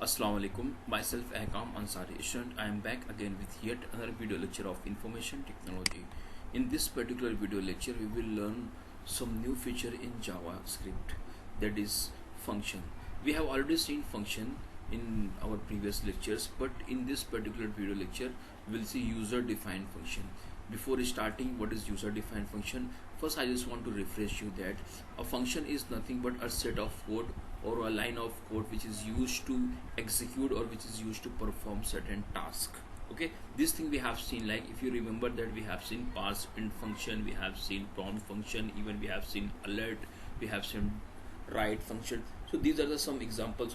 Assalamu alaikum. Myself Ahkam Ansari student. I am back again with yet another video lecture of information technology. In this particular video lecture, we will learn some new feature in JavaScript, that is function. We have already seen function in our previous lectures, but in this particular video lecture, we will see user-defined function. Before starting, what is user-defined function? First, I just want to refresh you that a function is nothing but a set of code or a line of code which is used to execute or which is used to perform certain task. Okay, this thing we have seen, like if you remember that we have seen parse int function, we have seen prompt function, even we have seen alert, we have seen write function. So these are some examples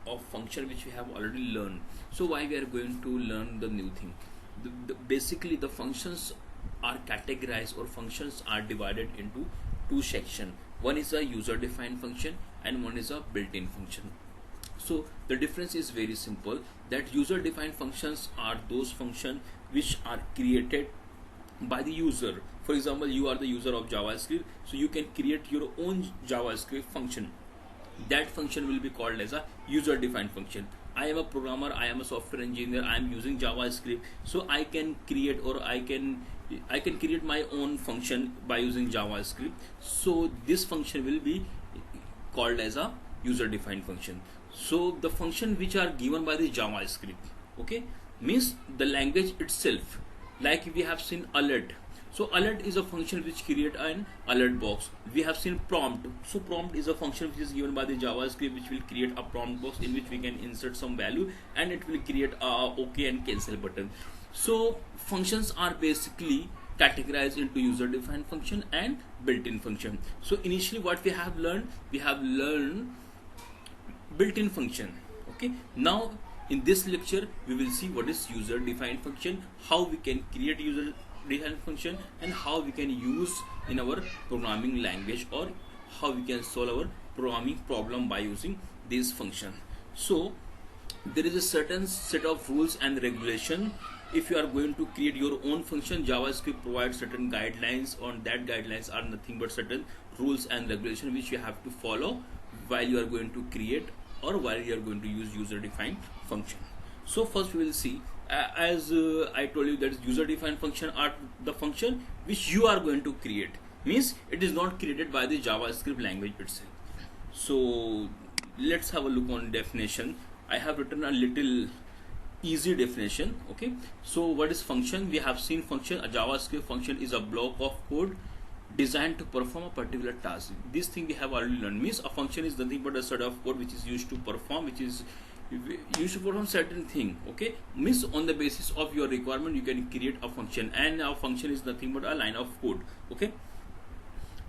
of function which we have already learned. So why we are going to learn the new thing? Basically the functions are categorized, or functions are divided into two sections. One is a user defined function and one is a built-in function. So the difference is very simple, that user defined functions are those functions which are created by the user. For example, you are the user of JavaScript, so you can create your own JavaScript function. That function will be called as a user defined function. I am a programmer, I am a software engineer, I am using JavaScript, so I can create, or I can create my own function by using JavaScript. So this function will be called as a user defined function. So the function which are given by the JavaScript, okay, means the language itself. Like we have seen alert. So alert is a function which create an alert box. We have seen prompt. So prompt is a function which is given by the JavaScript which will create a prompt box in which we can insert some value and it will create a OK and cancel button. So functions are basically categorized into user defined function and built-in function. So initially what we have learned built-in function. Okay, now in this lecture we will see what is user defined function, how we can create user defined function, and how we can use in our programming language, or how we can solve our programming problem by using this function. So there is a certain set of rules and regulation. If you are going to create your own function, JavaScript provides certain guidelines. On that guidelines are nothing but certain rules and regulation which you have to follow while you are going to create or while you are going to use user defined function. So first we will see, as I told you, that user defined function are the function which you are going to create, means it is not created by the JavaScript language itself. So let's have a look on definition. I have written a little easy definition. Okay, so what is function? We have seen function. A JavaScript function is a block of code designed to perform a particular task. This thing we have already learned, means a function is nothing but a set of code which is used to perform, certain thing. Okay, means on the basis of your requirement you can create a function, and a function is nothing but a line of code. Okay,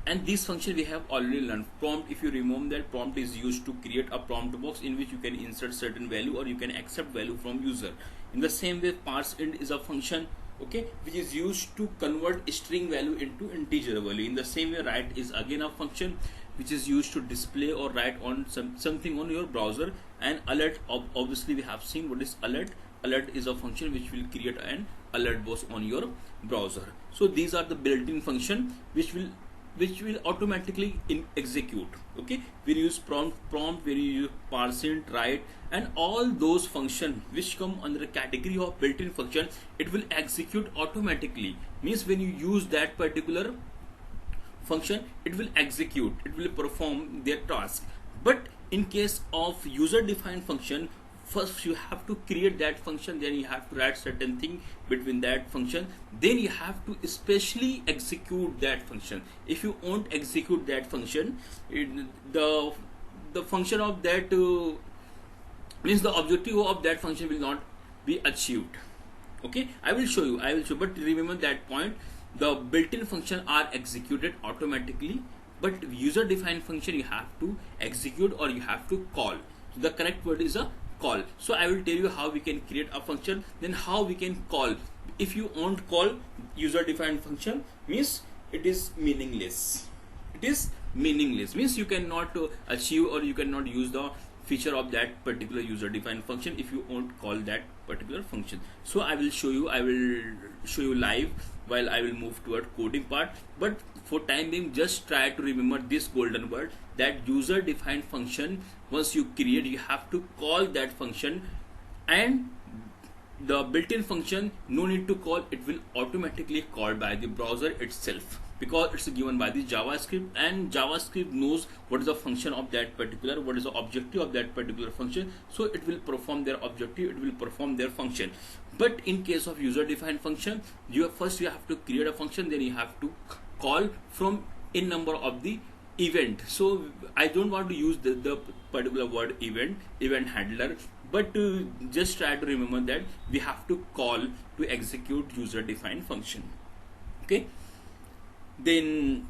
and this function we have already learned. Prompt, if you remember that prompt is used to create a prompt box in which you can insert certain value or you can accept value from user. In the same way, parse int is a function, okay, which is used to convert string value into integer value. In the same way, write is again a function which is used to display or write on something on your browser. And alert, obviously we have seen what is alert. Alert is a function which will create an alert box on your browser. So these are the built-in function which will automatically execute. Okay, we use prompt, we use parse int, write, and all those functions which come under the category of built-in function, it will execute automatically. Means when you use that particular function, it will execute, it will perform their task. But in case of user defined function, first you have to create that function, then you have to write certain thing between that function, then you have to especially execute that function. If you won't execute that function, the function of that means the objective of that function will not be achieved. Okay, I will show you, but remember that point. The built-in function are executed automatically, but user defined function you have to execute or you have to call. So the correct word is a call. So I will tell you how we can create a function, then how we can call. If you won't call user defined function, means it is meaningless. It is meaningless, means you cannot achieve or you cannot use the feature of that particular user defined function if you won't call that particular function. So I will show you live while I will move toward coding part. But for time being, just try to remember this golden word, that user defined function. Once you create, you have to call that function, and the built-in function no need to call, it will automatically called by the browser itself, because it's given by the JavaScript, and JavaScript knows what is the function of that particular, what is the objective of that particular function. So it will perform their objective, it will perform their function. But in case of user defined function, you have to create a function, then you have to call from n number of the event. So I don't want to use the particular word event handler, but just try to remember that we have to call to execute user defined function. Okay, then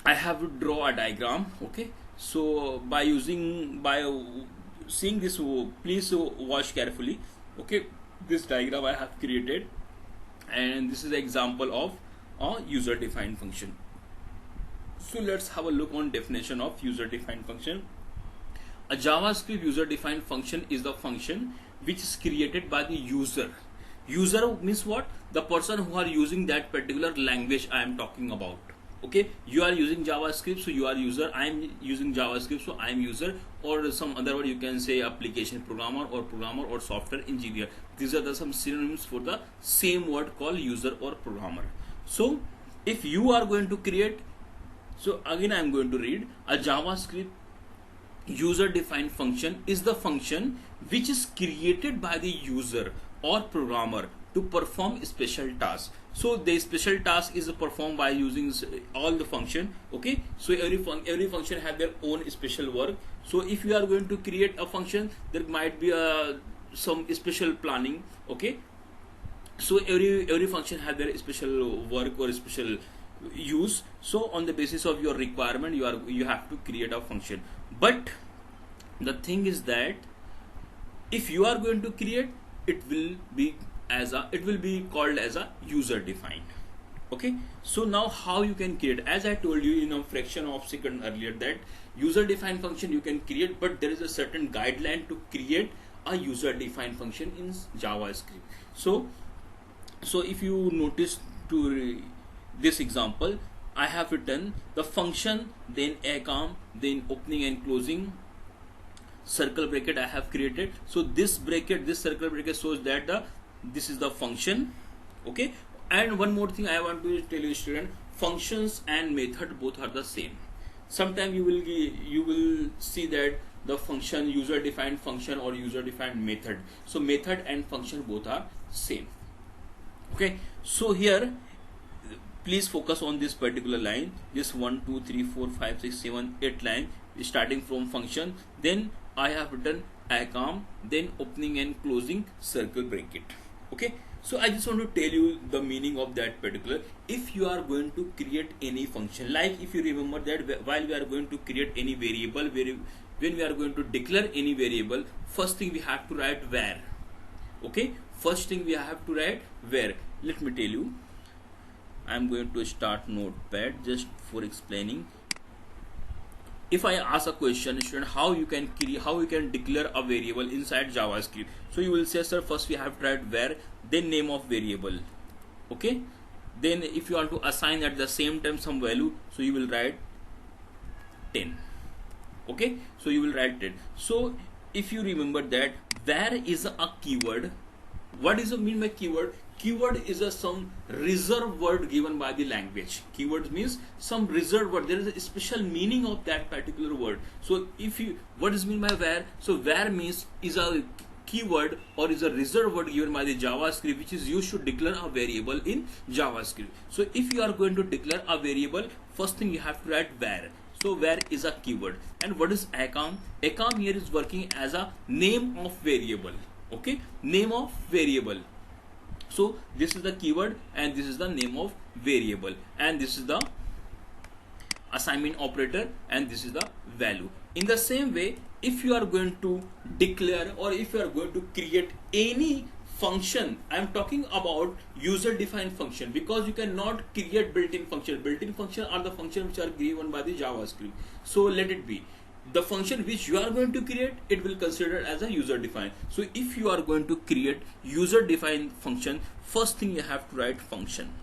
I have to draw a diagram. Okay, so by seeing this, please watch carefully. Okay, this diagram I have created, and this is an example of a user defined function. So let's have a look on definition of user defined function. A JavaScript user defined function is the function which is created by the user. User means what? The person who are using that particular language I am talking about. Okay, you are using JavaScript, so you are user. I am using JavaScript, so I am user. Or some other word you can say application programmer or software engineer. These are some synonyms for the same word called user or programmer. So if you are going to create, so again I am going to read, a JavaScript user defined function is the function which is created by the user or programmer to perform special tasks. So the special task is performed by using all the function. Okay, so every function have their own special work. So if you are going to create a function, there might be some special planning. Okay, so every function have their special work or special use. So on the basis of your requirement, you have to create a function. But the thing is that if you are going to create, it will be called as a user defined. Okay, so now how you can create, as I told you in a fraction of second earlier, that user defined function you can create, but there is a certain guideline to create a user defined function in JavaScript. So if you notice to this example, I have written the function, then acom, then opening and closing circle bracket I have created. So this circle bracket shows that this is the function. Okay, and one more thing I want to tell you, student, functions and method both are the same. Sometimes you will see that the function user defined function or user defined method. So method and function both are same. Okay, so here please focus on this particular line, this 1 2 3 4 5 6 7 8 line starting from function. Then I have written acom, then opening and closing circle bracket. Okay, so I just want to tell you the meaning of that particular. If you are going to create any function, like if you remember that while we are going to create any variable, when we are going to declare any variable, first thing we have to write where. Okay, first thing we have to write where. Let me tell you, I am going to start notepad just for explaining. If I ask a question, student, how you can declare a variable inside JavaScript, so you will say, sir, first we have to write where, then name of variable. Okay, then if you want to assign at the same time some value, so you will write 10. Okay, so you will write 10. So if you remember that where is a keyword, what is the mean by keyword? Keyword is some reserved word given by the language. Keyword means some reserved word. There is a special meaning of that particular word. So what is mean by where? So where means is a keyword or is a reserved word given by the JavaScript, which is you should declare a variable in JavaScript. So if you are going to declare a variable, first thing you have to write where. So where is a keyword. And what is acom? Acom here is working as a name of variable. Okay, name of variable. So this is the keyword and this is the name of variable, and this is the assignment operator, and this is the value. In the same way, if you are going to declare or if you are going to create any function, I am talking about user defined function, because you cannot create built-in function. Built-in function are the function which are given by the JavaScript. So let it be. The function which you are going to create, it will consider as a user defined. So if you are going to create user defined function, first thing you have to write function.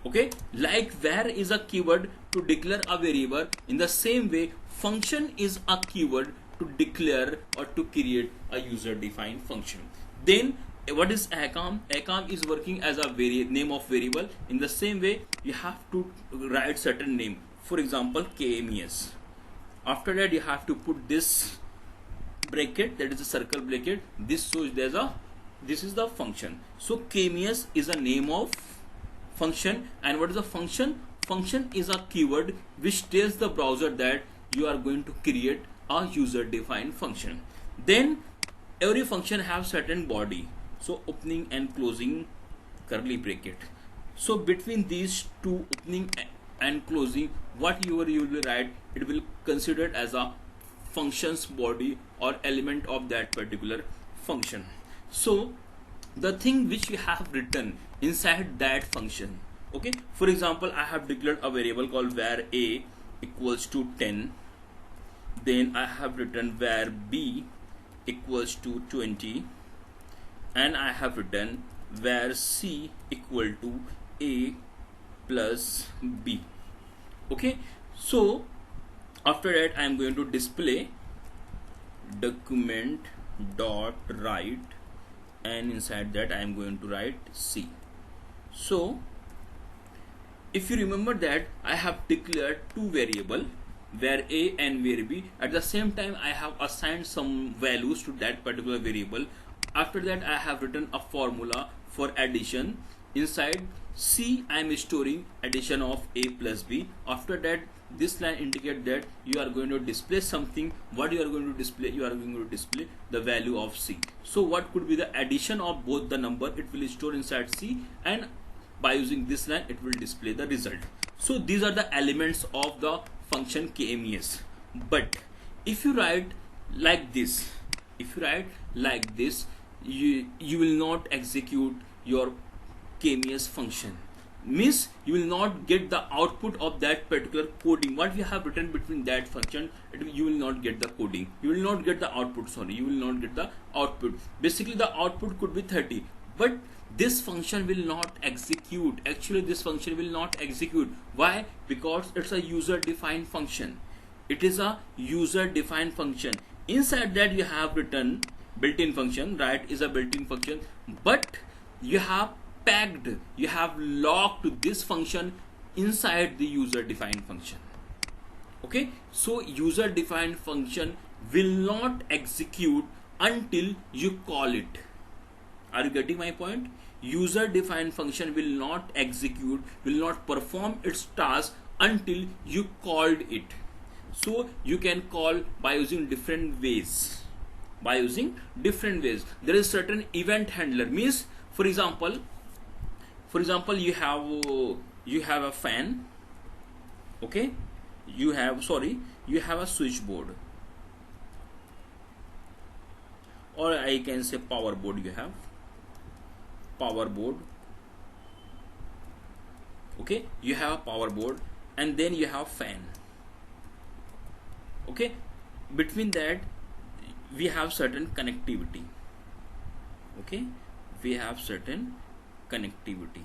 Okay, like where is a keyword to declare a variable, in the same way function is a keyword to declare or to create a user defined function. Then what is ACOM? ACOM is working as a name of variable. In the same way you have to write certain name, for example KMES. After that you have to put this bracket, that is a circle bracket. This shows there's a, this is the function. So KMES is a name of function. And what is a function? Function is a keyword which tells the browser that you are going to create a user defined function. Then every function have certain body, so opening and closing curly bracket. So between these two, opening and closing, what you will write, it will considered as a function's body or element of that particular function. So the thing which you have written inside that function, okay, for example I have declared a variable called var a equals to 10, then I have written var b equals to 20, and I have written var c equal to a plus b. Okay, so after that I am going to display document dot write, and inside that I am going to write C. So if you remember that I have declared two variables, var a and var b. At the same time I have assigned some values to that particular variable. After that I have written a formula for addition. Inside C I am storing addition of a plus b. After that this line indicates that you are going to display something. What you are going to display? You are going to display the value of C. So what could be the addition of both the number? It will store inside C, and by using this line it will display the result. So these are the elements of the function KMES. But if you write like this, you will not execute your KMES function. Means you will not get the output of that particular coding. What you have written between that function, you will not get the coding. You will not get the output. Sorry, you will not get the output. Basically, the output could be 30, but this function will not execute. Actually, this function will not execute. Why? Because it's a user-defined function. It is a user-defined function. Inside that you have written built-in function. Right is a built-in function, but you have packed, you have locked this function inside the user defined function. Okay, so user defined function will not execute until you call it. Are you getting my point? User defined function will not execute, will not perform its task until you called it. So you can call by using different ways. There is certain event handler. Means for example you have a fan. Okay, you have a switchboard, or I can say power board. You have power board. Okay, you have a power board, and then you have fan. Okay, between that we have certain connectivity. Okay, we have certain connectivity,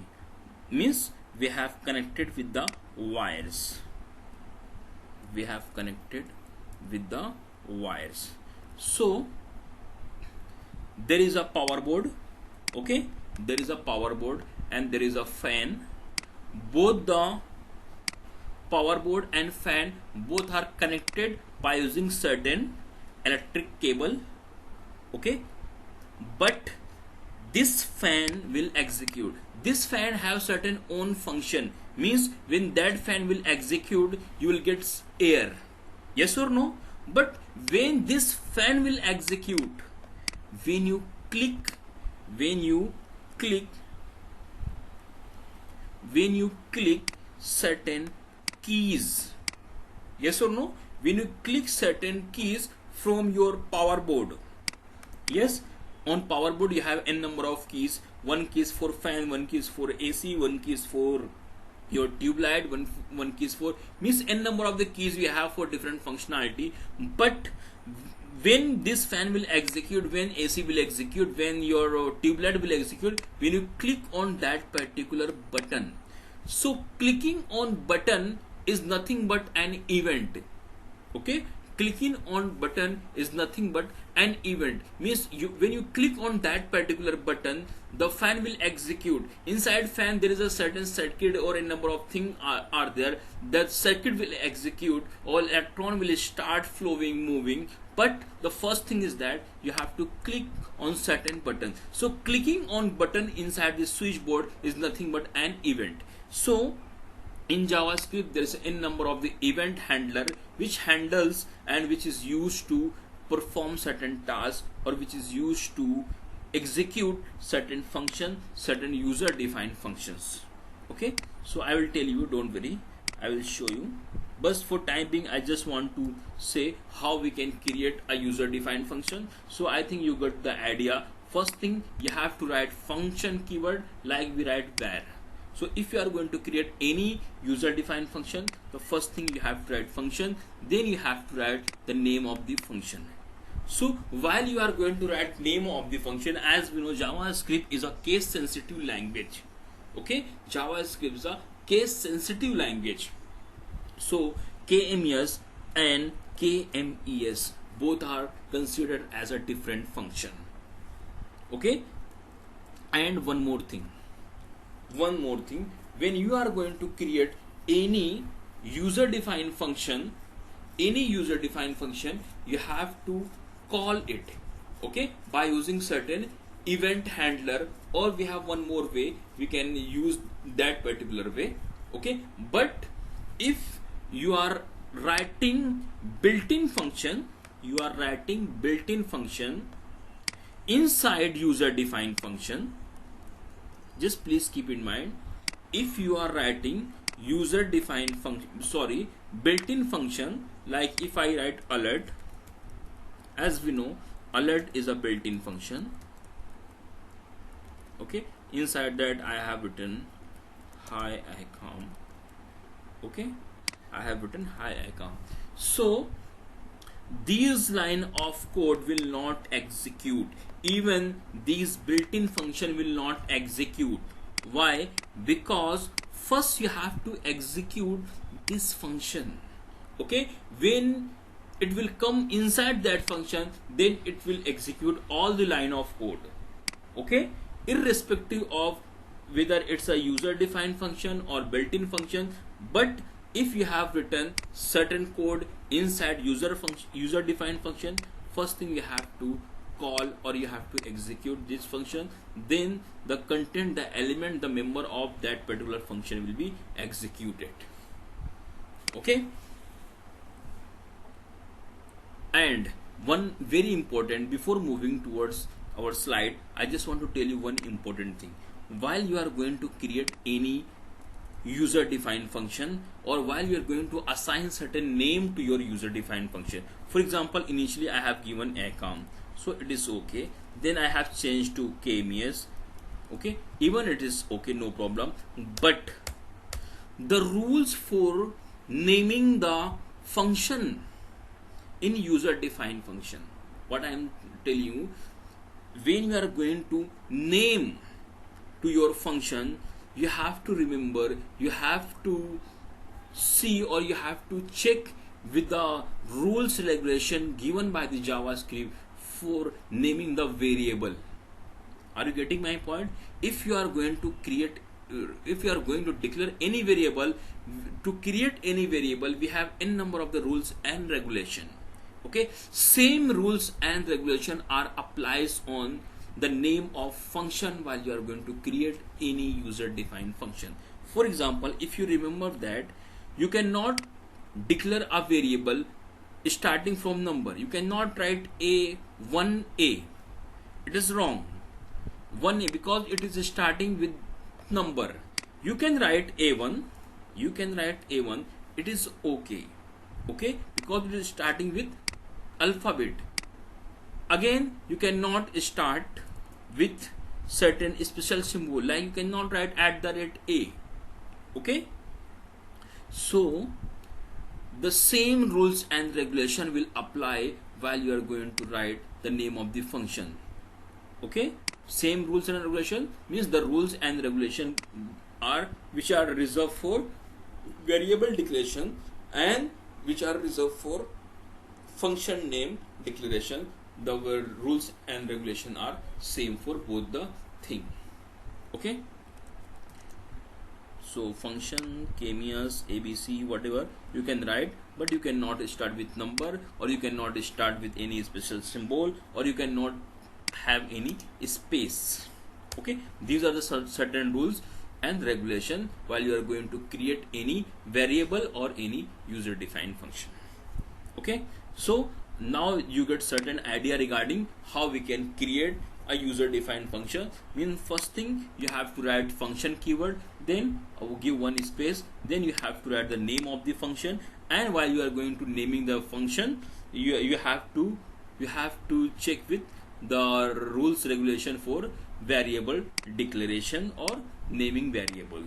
means we have connected with the wires. So there is a power board. Okay, there is a power board and there is a fan. Both the power board and fan both are connected by using certain electric cable. Okay, but this fan will execute. This fan have certain own function. Means when that fan will execute, you will get air. Yes or no? But when this fan will execute, when you click certain keys. Yes or no? When you click certain keys from your power board. Yes. on power board you have n number of keys. One key is for fan, one key is for AC, one key is for your tube light, one key is for, means n number of the keys we have for different functionality. But when this fan will execute, when AC will execute, when your tube light will execute, when you click on that particular button. So clicking on button is nothing but an event. Okay, clicking on button is nothing but an event, means when you click on that particular button, the fan will execute. Inside fan there is a certain circuit or a number of things are there. That circuit will execute, or electron will start flowing, moving. But the first thing is that you have to click on certain button. So clicking on button inside the switchboard is nothing but an event. So in JavaScript there is n number of the event handler which handles and which is used to perform certain tasks, or which is used to execute certain function, certain user defined functions. Okay, so I will tell you, don't worry, I will show you. But for time being I just want to say how we can create a user defined function. So I think you got the idea. First thing, you have to write function keyword like we write var. So if you are going to create any user defined function, the first thing you have to write function, then you have to write the name of the function. So while you are going to write name of the function, as we know JavaScript is a case sensitive language. Okay, JavaScript is a case sensitive language. So KMES and KMES both are considered as a different function. Okay, and one more thing, when you are going to create any user defined function, you have to call it, okay, by using certain event handler, or we have one more way we can use that particular way. Okay, but if you are writing built-in function, inside user defined function, just please keep in mind, if you are writing user defined function, built-in function, like if I write alert, as we know alert is a built-in function. Okay, inside that I have written hi icon. Okay, I have written hi icon. So these line of code will not execute, even these built-in function will not execute. Why? Because first you have to execute this function. Okay, when it will come inside that function, then it will execute all the line of code. Okay, irrespective of whether it's a user defined function or built-in function. But if you have written certain code inside user defined function, first thing you have to call or you have to execute this function, then the content, the element, the member of that particular function will be executed. Okay, and one very important, before moving towards our slide, I just want to tell you one important thing. While you are going to create any user defined function, or while you are going to assign certain name to your user defined function, for example, initially I have given ACOM, so it is okay, then I have changed to KMES. Okay, even it is okay, no problem. But the rules for naming the function in user defined function, what I am telling you, when you are going to name to your function, you have to remember, you have to see, or you have to check with the rules regulation given by the JavaScript for naming the variable. Are you getting my point? If you are going to create, if you are going to declare any variable, to create any variable, we have n number of the rules and regulation. Okay, same rules and regulation are applies on the name of function while you are going to create any user defined function. For example, if you remember that you cannot declare a variable starting from number, you cannot write A1A, it is wrong, 1A, because it is starting with number. You can write A1, it is okay, okay, because it is starting with alphabet. Again, you cannot start with certain special symbol, like you cannot write @a. Okay, so the same rules and regulation will apply while you are going to write the name of the function. Okay, same rules and regulation means the rules and regulation are which are reserved for variable declaration and which are reserved for function name declaration. The rules and regulation are same for both the thing. Okay, so function, chemias, abc, whatever you can write, but you cannot start with number, or you cannot start with any special symbol, or you cannot have any space. Okay, these are the certain rules and regulation while you are going to create any variable or any user defined function. Okay, so now you get certain idea regarding how we can create a user defined function. Means first thing, you have to write function keyword, then give one space, then you have to write the name of the function, and while you are going to naming the function, you have to check with the rules regulation for variable declaration or naming variable.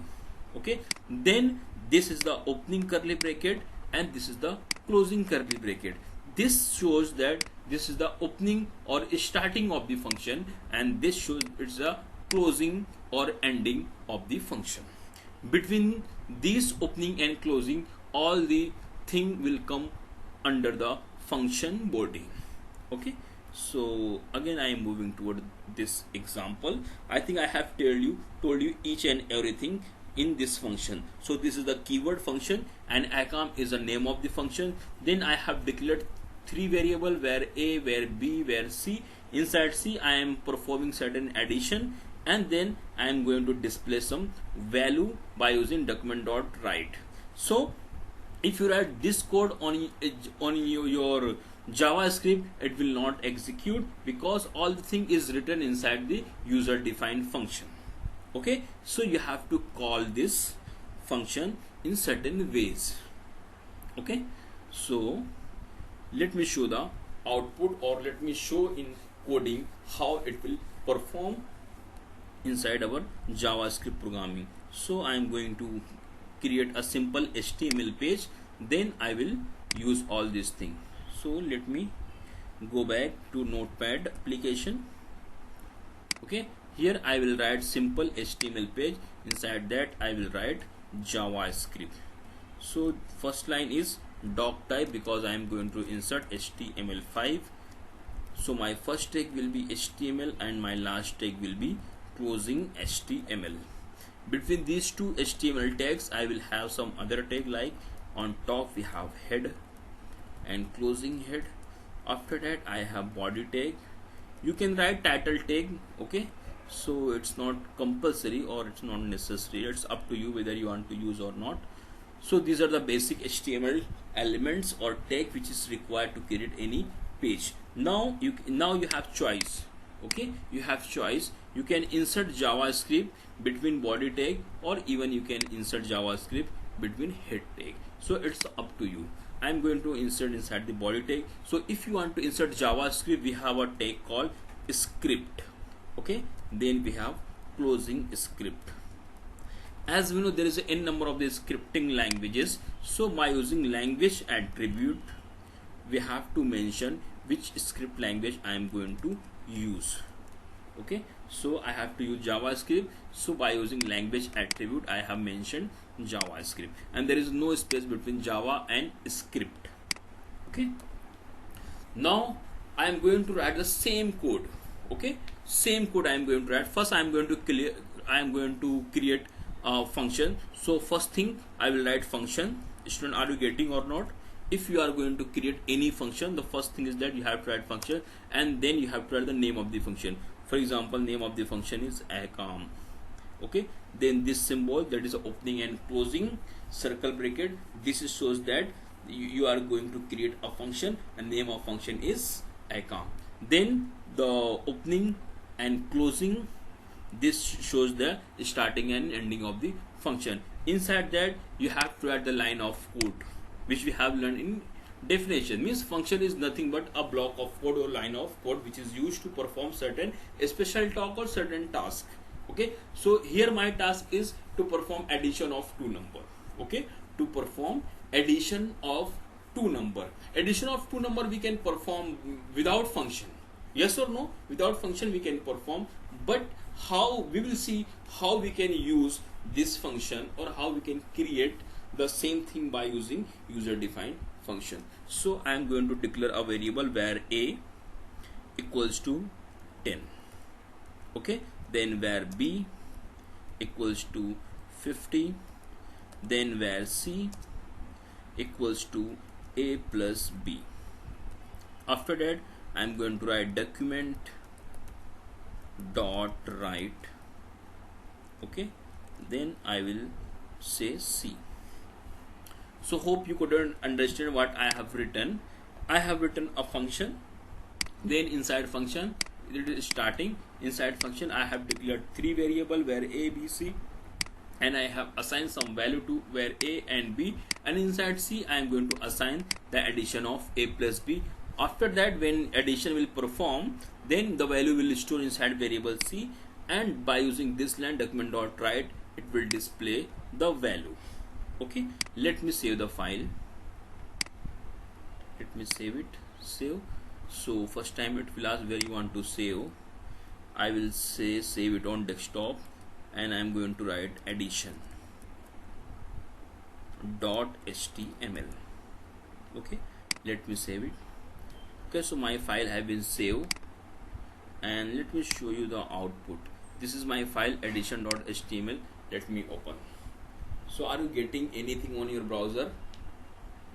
Okay, then this is the opening curly bracket and this is the closing curly bracket. This shows that this is the opening or starting of the function, and this shows it's the closing or ending of the function. Between these opening and closing, all the thing will come under the function body. Okay, so again I am moving toward this example. I think I have told you each and everything in this function. So this is the keyword function and accom is the name of the function. Then I have declared three variable where a, where b, where c. Inside c I am performing certain addition, and then I am going to display some value by using document.write. So if you write this code on your JavaScript, it will not execute because all the thing is written inside the user defined function. Okay, so you have to call this function in certain ways. Okay, so let me show the output, or let me show in coding how it will perform inside our JavaScript programming. So I am going to create a simple HTML page, then I will use all these things. So let me go back to Notepad application. Okay, here I will write simple HTML page. Inside that I will write JavaScript. So first line is doc type because I am going to insert HTML5. So my first tag will be HTML and my last tag will be closing HTML. Between these two HTML tags I will have some other tag, like on top we have head and closing head. After that I have body tag. You can write title tag. Okay, so it's not compulsory or it's not necessary, it's up to you whether you want to use or not. So these are the basic HTML elements or tag which is required to create any page. Now you have choice. Okay, you have choice. You can insert JavaScript between body tag, or even you can insert JavaScript between head tag. So it's up to you. I'm going to insert inside the body tag. So if you want to insert JavaScript, we have a tag called script. Okay, then we have closing script. As we know, there is an n number of the scripting languages. So by using language attribute, we have to mention which script language I am going to use. Okay, so I have to use JavaScript. So by using language attribute, I have mentioned JavaScript, and there is no space between Java and script. Okay, now I am going to write the same code. Okay, same code I am going to write. First I am going to create a function. So first thing I will write function. Student, are you getting or not? If you are going to create any function, the first thing is that you have to write function, and then you have to write the name of the function. For example, name of the function is accom. Okay, then this symbol, that is opening and closing circle bracket, this shows that you are going to create a function and name of function is accom. Then the opening and closing, this shows the starting and ending of the function. Inside that you have to add the line of code which we have learned in Definition means function is nothing but a block of code or line of code which is used to perform certain special task or certain task. Okay, so here my task is to perform addition of two number. Okay, to perform addition of two number. Addition of two number we can perform without function. Yes or no? Without function we can perform, but how, we will see how we can use this function or how we can create the same thing by using user defined function. So I am going to declare a variable where a equals to 10. Okay, then where b equals to 50, then where c equals to a plus b. After that I am going to write document dot write. Okay, then I will say c. So hope you could understand what I have written. I have written a function, then inside function it is starting. Inside function I have declared three variable where a, b, c, and I have assigned some value to where a and b, and inside c I am going to assign the addition of a plus b. After that, when addition will perform, then the value will store inside variable c, and by using this line document dot write, it will display the value. Okay, let me save the file. Let me save it. Save. So first time it will ask where you want to save. I will say save it on desktop, and I am going to write addition dot html. Okay, let me save it. Okay, so my file have been saved, and let me show you the output. This is my file addition.html. Let me open. So are you getting anything on your browser?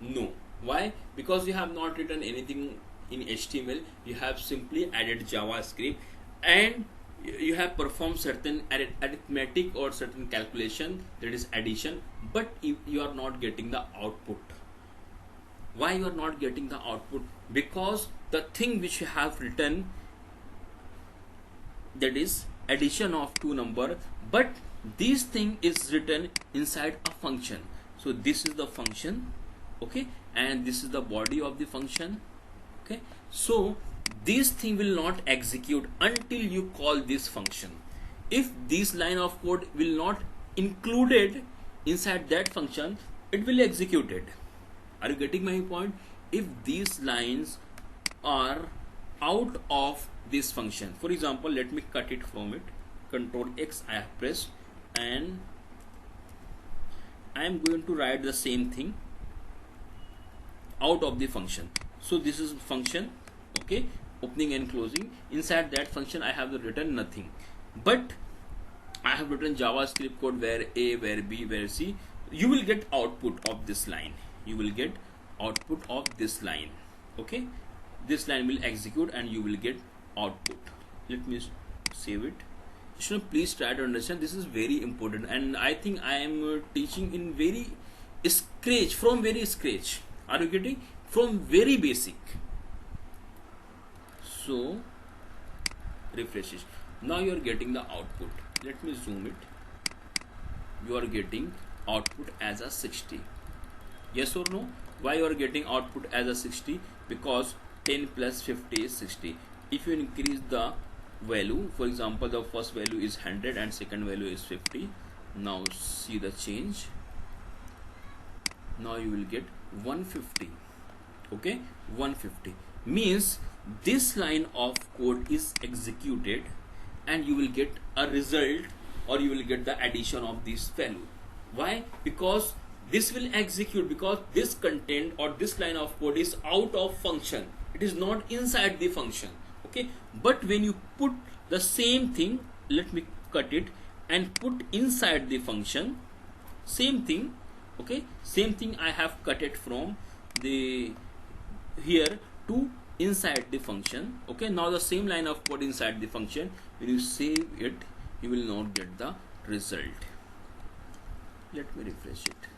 No. Why? Because you have not written anything in HTML. You have simply added JavaScript, and you have performed certain arithmetic or certain calculation, that is addition, but you are not getting the output. Why you are not getting the output? Because the thing which you have written, that is addition of two number, but this thing is written inside a function. So this is the function, okay, and this is the body of the function. Okay, so this thing will not execute until you call this function. If this line of code will not included inside that function, it will execute it. Are you getting my point? If these lines are out of this function, for example, let me cut it from it. Control X I have pressed, and I am going to write the same thing out of the function. So this is function, okay, opening and closing. Inside that function I have written nothing, but I have written JavaScript code where a, where b, where c. You will get output of this line. You will get output of this line. Okay, this line will execute and you will get output. Let me save it. So please try to understand, this is very important, and I think I am teaching in very scratch, from very scratch. Are you getting? From very basic. So refresh it. Now you are getting the output. Let me zoom it. You are getting output as a 60. Yes or no? Why you are getting output as a 60? Because 10 plus 50 is 60. If you increase the value, for example, the first value is 100 and second value is 50. Now see the change. Now you will get 150. Okay, 150 means this line of code is executed, and you will get a result, or you will get the addition of this value. Why? Because this will execute, because this content or this line of code is out of function. It is not inside the function. Okay, but when you put the same thing, let me cut it and put inside the function, same thing. Okay, same thing I have cut it from the here to inside the function. Okay, now the same line of code inside the function, when you save it, you will not get the result. Let me refresh it.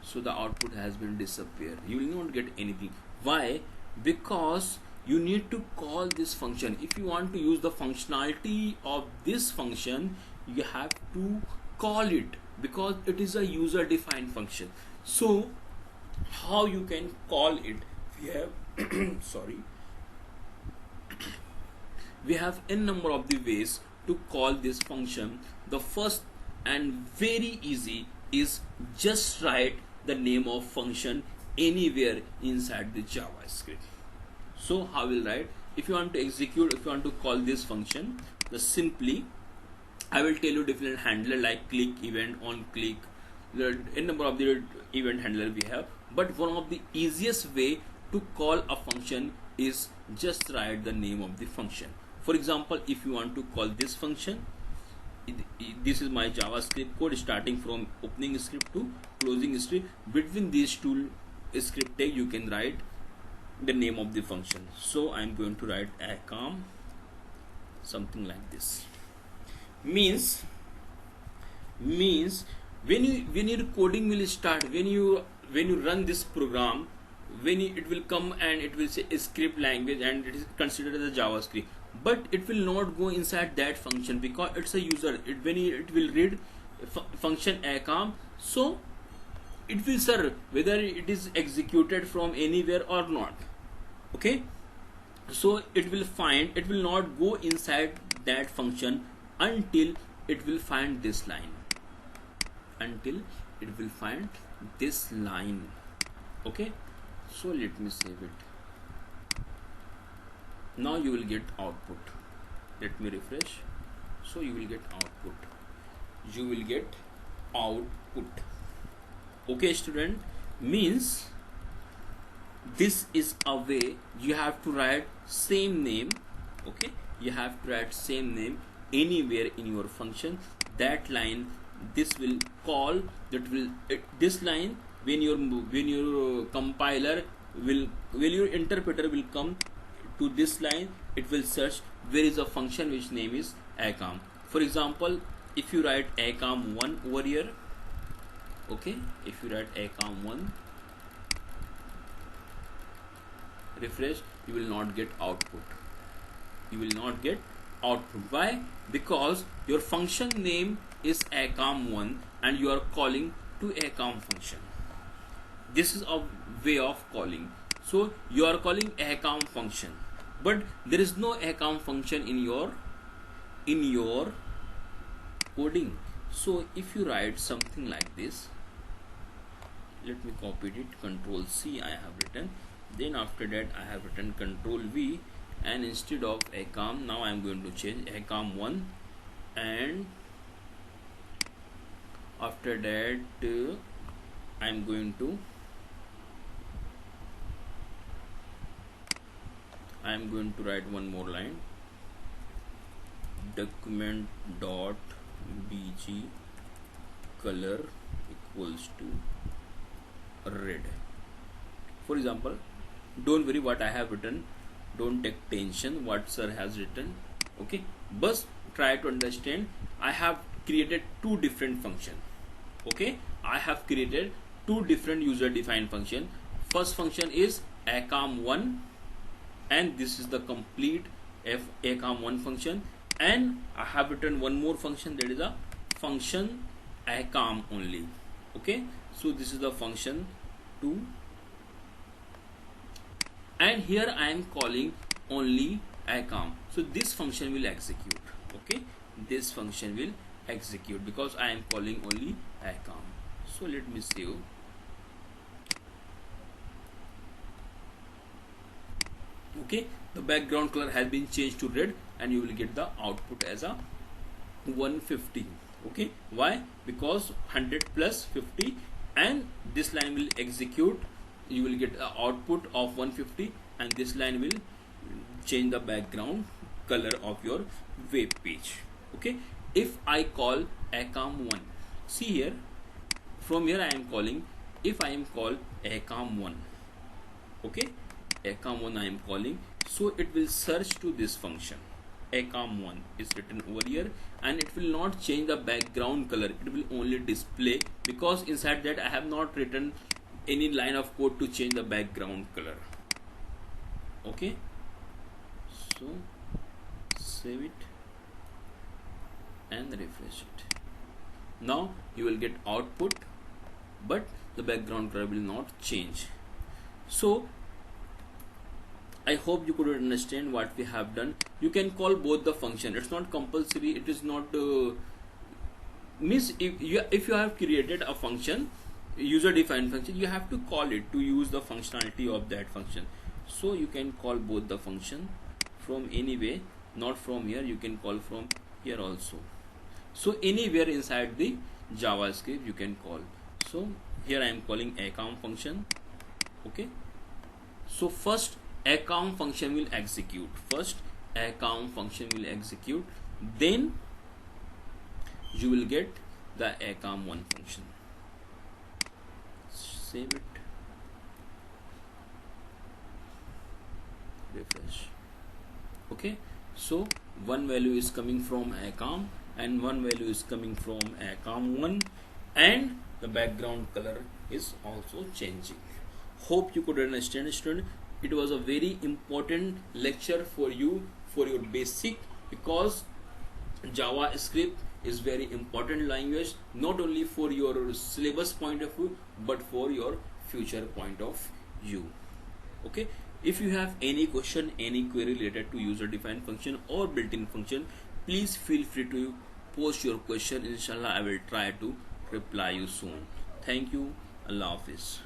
So the output has been disappeared. You will not get anything. Why? Because you need to call this function. If you want to use the functionality of this function, you have to call it, because it is a user defined function. So how you can call it? we have sorry, we have n number of the ways to call this function. The first and very easy is just write the name of function anywhere inside the JavaScript. So how will write? If you want to execute, if you want to call this function, the simply I will tell you different handler like click, event, on click, the n number of the event handler we have. But one of the easiest way to call a function is just write the name of the function. For example, if you want to call this function, this is my JavaScript code starting from opening script to closing script. Between these two script tag you can write the name of the function. So I am going to write accom, something like this. Means when your coding will start, when you run this program, it will come and it will say a script language and it is considered as a JavaScript, but it will not go inside that function because it's a user. It will read function accom, so it will serve whether it is executed from anywhere or not. Okay, so it will not go inside that function until it will find this line, okay. So let me save it. Now you will get output. Let me refresh. So you will get output. Okay student, means this is a way you have to write same name. Okay, you have to write same name anywhere in your function. That line, this will call, this line, when your compiler will, when your interpreter will come to this line, it will search where is a function which name is accom. For example, if you write accom1 over here, okay, if you write accom1, refresh, you will not get output. Why? Because your function name is accom1 and you are calling to accom function. This is a way of calling. So you are calling accom function, but there is no accom function in your coding. So if you write something like this, let me copy it, Control C I have written, then after that I have written Control V, and instead of accom, now I am going to change accom1, and after that I am going to write one more line, document dot bg color equals to red. For example, don't worry what I have written, don't take tension what sir has written, okay, but try to understand. I have created two different functions. Okay, I have created two different user defined function. First function is accom1, and this is the complete accom1 function, and I have written one more function, that is a function accom only. Okay, so this is the function 2, and here I am calling only accom. So this function will execute. Okay, this function will execute because I am calling only accom. So let me save. Okay, the background color has been changed to red, and you will get the output as a 150. Okay, why? Because 100 plus 50, and this line will execute. You will get the output of 150, and this line will change the background color of your web page. Okay, if I call accom1, see here, from here I am calling, if I am call accom1, okay, accom1 I am calling, so it will search to this function. Accom1 is written over here, and it will not change the background color, it will only display, because inside that I have not written any line of code to change the background color. Okay, so save it and refresh it. Now you will get output, but the background color will not change. So I hope you could understand what we have done. You can call both the function. It's not compulsory. It is not means if you have created a function, user defined function, you have to call it to use the functionality of that function. So you can call both the function from anywhere, not from here. You can call from here also. So anywhere inside the JavaScript you can call. So here I am calling account function. Okay, so first account function will execute. Then you will get the account1 function. Save it, refresh. Okay, so one value is coming from account and one value is coming from account1, and the background color is also changing. Hope you could understand, student. It was a very important lecture for you, for your basic, because JavaScript is very important language, not only for your syllabus point of view but for your future point of view. Okay, if you have any question, any query related to user defined function or built-in function, please feel free to post your question. Inshallah I will try to reply you soon. Thank you. Allah Hafiz.